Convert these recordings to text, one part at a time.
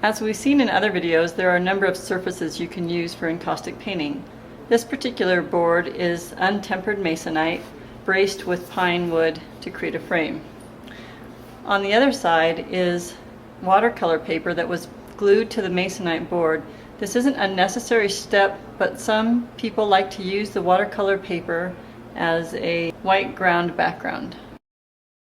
As we've seen in other videos, there are a number of surfaces you can use for encaustic painting. This particular board is untempered masonite braced with pine wood to create a frame. On the other side is watercolor paper that was glued to the masonite board. This isn't a necessary step, but some people like to use the watercolor paper as a white ground background.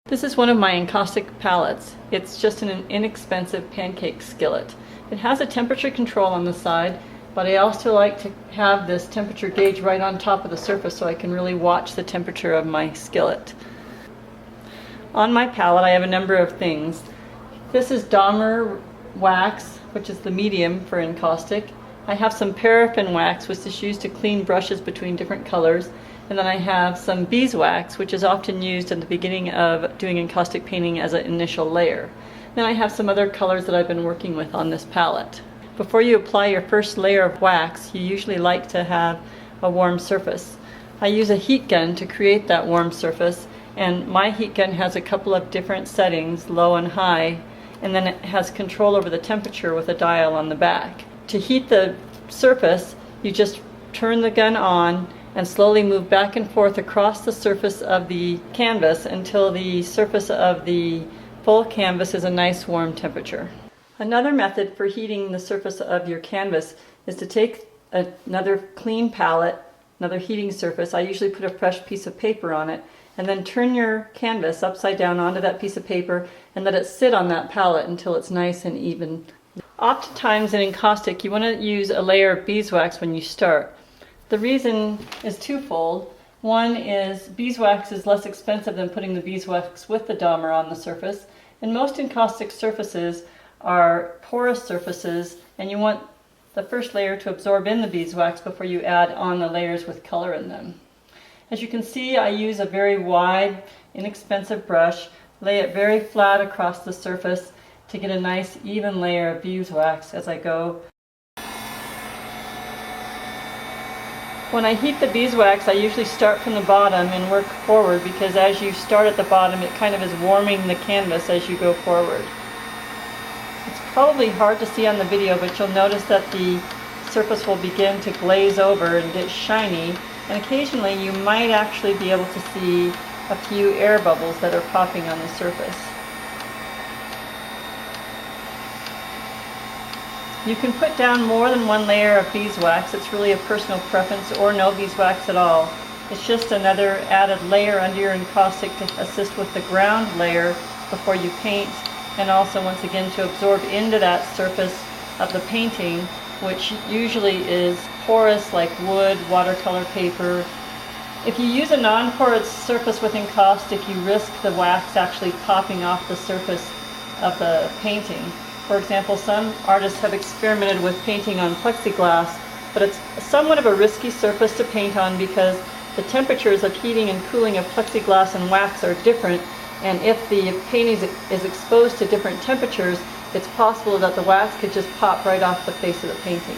This is one of my encaustic palettes. It's just an inexpensive pancake skillet. It has a temperature control on the side, but I also like to have this temperature gauge right on top of the surface so I can really watch the temperature of my skillet. On my palette I have a number of things. This is Dahmer wax, which is the medium for encaustic. I have some paraffin wax, which is used to clean brushes between different colors. And then I have some beeswax, which is often used at the beginning of doing encaustic painting as an initial layer. Then I have some other colors that I've been working with on this palette. Before you apply your first layer of wax, you usually like to have a warm surface. I use a heat gun to create that warm surface, and my heat gun has a couple of different settings, low and high, and then it has control over the temperature with a dial on the back. To heat the surface, you just turn the gun on and slowly move back and forth across the surface of the canvas until the surface of the full canvas is a nice warm temperature. Another method for heating the surface of your canvas is to take another clean palette, another heating surface. I usually put a fresh piece of paper on it, and then turn your canvas upside down onto that piece of paper and let it sit on that palette until it's nice and even. Oftentimes in encaustic you want to use a layer of beeswax when you start. The reason is twofold. One is beeswax is less expensive than putting the beeswax with the Dahmer on the surface, and most encaustic surfaces are porous surfaces, and you want the first layer to absorb in the beeswax before you add on the layers with color in them. As you can see, I use a very wide, inexpensive brush, lay it very flat across the surface to get a nice even layer of beeswax as I go. When I heat the beeswax, I usually start from the bottom and work forward, because as you start at the bottom, it kind of is warming the canvas as you go forward. It's probably hard to see on the video, but you'll notice that the surface will begin to glaze over and get shiny, and occasionally you might actually be able to see a few air bubbles that are popping on the surface. You can put down more than one layer of beeswax. It's really a personal preference, or no beeswax at all. It's just another added layer under your encaustic to assist with the ground layer before you paint, and also once again to absorb into that surface of the painting, which usually is porous like wood, watercolor paper. If you use a non-porous surface with encaustic, you risk the wax actually popping off the surface of the painting. For example, some artists have experimented with painting on plexiglass, but it's somewhat of a risky surface to paint on because the temperatures of heating and cooling of plexiglass and wax are different, and if the painting is exposed to different temperatures, it's possible that the wax could just pop right off the face of the painting.